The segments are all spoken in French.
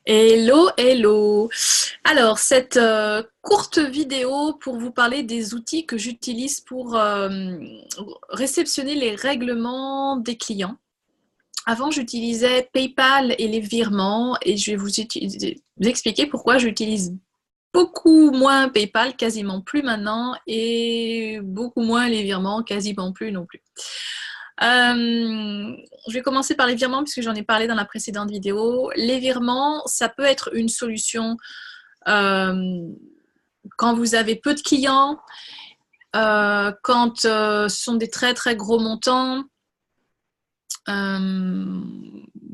Hello, hello. Alors, cette courte vidéo pour vous parler des outils que j'utilise pour réceptionner les règlements des clients. Avant, j'utilisais PayPal et les virements et je vais vous expliquer pourquoi j'utilise beaucoup moins PayPal, quasiment plus maintenant, et beaucoup moins les virements, quasiment plus non plus. Je vais commencer par les virements puisque j'en ai parlé dans la précédente vidéo. Les virements, ça peut être une solution euh, quand vous avez peu de clients, quand ce sont des très très gros montants.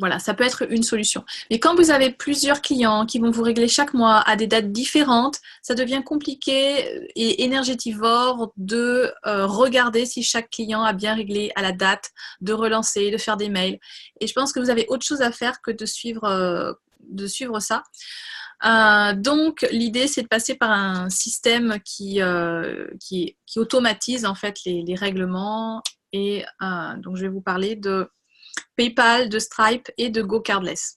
Voilà, ça peut être une solution. Mais quand vous avez plusieurs clients qui vont vous régler chaque mois à des dates différentes, ça devient compliqué et énergétivore de regarder si chaque client a bien réglé à la date, de relancer, de faire des mails. Et je pense que vous avez autre chose à faire que de suivre ça. Donc, l'idée, c'est de passer par un système qui automatise en fait les règlements. Et donc, je vais vous parler de PayPal, de Stripe et de GoCardless.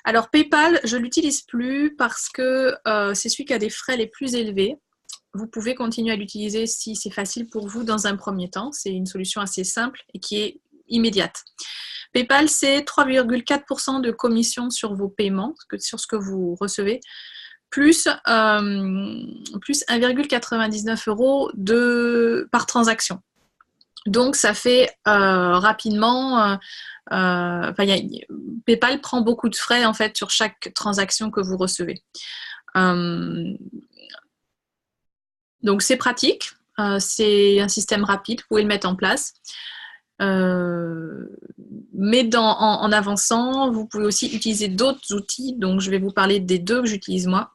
Alors PayPal, je ne l'utilise plus parce que c'est celui qui a des frais les plus élevés. Vous pouvez continuer à l'utiliser si c'est facile pour vous dans un premier temps. C'est une solution assez simple et qui est immédiate. PayPal, c'est 3,4% de commission sur vos paiements, sur ce que vous recevez, plus 1,99 € par transaction. Donc, ça fait rapidement PayPal prend beaucoup de frais en fait sur chaque transaction que vous recevez. Donc c'est pratique, c'est un système rapide, vous pouvez le mettre en place. Mais en avançant, vous pouvez aussi utiliser d'autres outils. Donc je vais vous parler des deux que j'utilise moi.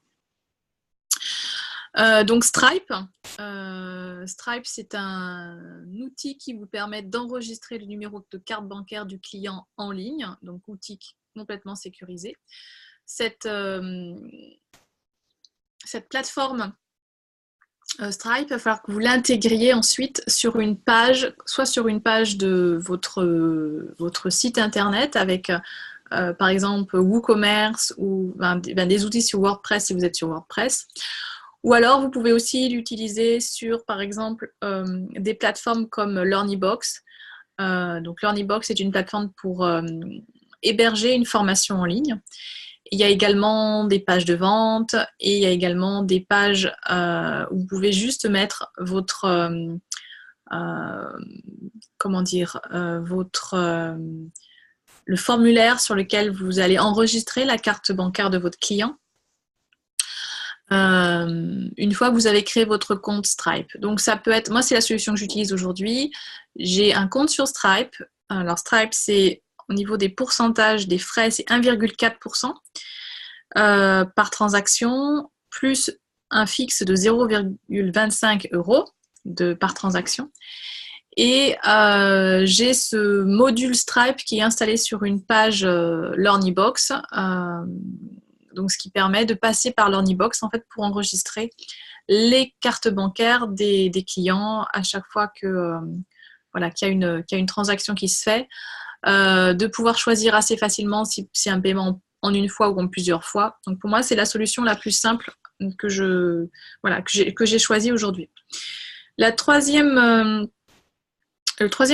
Donc Stripe, c'est un outil qui vous permet d'enregistrer le numéro de carte bancaire du client en ligne, donc outil complètement sécurisé. Cette plateforme Stripe, il va falloir que vous l'intégriez ensuite sur une page, soit sur une page de votre site internet avec par exemple WooCommerce ou des outils sur WordPress si vous êtes sur WordPress. Ou alors, vous pouvez aussi l'utiliser sur, par exemple, des plateformes comme Learnybox. Donc, Learnybox est une plateforme pour héberger une formation en ligne. Il y a également des pages de vente et il y a également des pages où vous pouvez juste mettre votre, le formulaire sur lequel vous allez enregistrer la carte bancaire de votre client. Une fois que vous avez créé votre compte Stripe. Donc ça peut être, moi c'est la solution que j'utilise aujourd'hui. J'ai un compte sur Stripe. Alors Stripe, c'est au niveau des pourcentages des frais, c'est 1,4% par transaction, plus un fixe de 0,25 € par transaction. Et j'ai ce module Stripe qui est installé sur une page Learnybox. Donc, ce qui permet de passer par Learnybox en fait, pour enregistrer les cartes bancaires des clients à chaque fois qu'il y a une transaction qui se fait, de pouvoir choisir assez facilement si c'est un paiement en une fois ou en plusieurs fois. Donc, pour moi, c'est la solution la plus simple que j'ai choisie aujourd'hui. Le troisième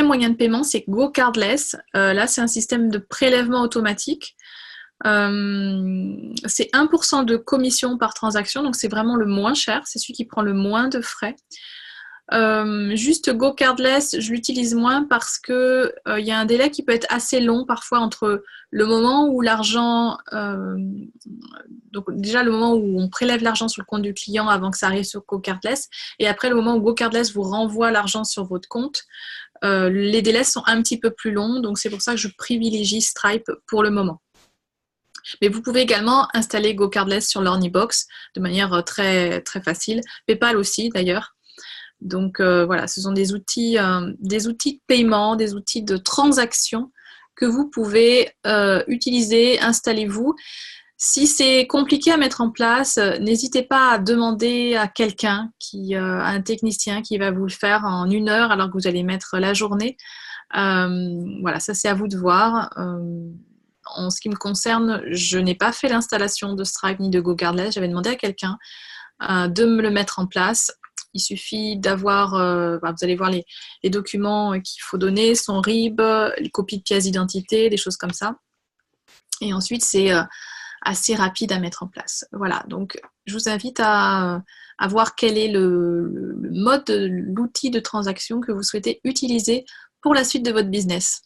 moyen de paiement, c'est GoCardless. Là, c'est un système de prélèvement automatique. C'est 1% de commission par transaction, donc c'est vraiment le moins cher, c'est celui qui prend le moins de frais. Juste GoCardless, je l'utilise moins parce que y a un délai qui peut être assez long parfois entre le moment où l'argent, donc déjà le moment où on prélève l'argent sur le compte du client avant que ça arrive sur GoCardless, et après le moment où GoCardless vous renvoie l'argent sur votre compte. Les délais sont un petit peu plus longs, donc c'est pour ça que je privilégie Stripe pour le moment. Mais vous pouvez également installer GoCardless sur Learnybox de manière très, très facile. PayPal aussi d'ailleurs. Donc voilà, ce sont des outils de paiement, des outils de transaction que vous pouvez utiliser, installez-vous. Si c'est compliqué à mettre en place, n'hésitez pas à demander à quelqu'un, à un technicien qui va vous le faire en 1 heure alors que vous allez mettre la journée. Voilà, ça c'est à vous de voir. en ce qui me concerne, je n'ai pas fait l'installation de Stripe ni de GoCardless. J'avais demandé à quelqu'un de me le mettre en place. Il suffit d'avoir, vous allez voir les documents qu'il faut donner, son RIB, les copies de pièces d'identité, des choses comme ça. Et ensuite, c'est assez rapide à mettre en place. Voilà, donc je vous invite à voir quel est le mode, l'outil de transaction que vous souhaitez utiliser pour la suite de votre business.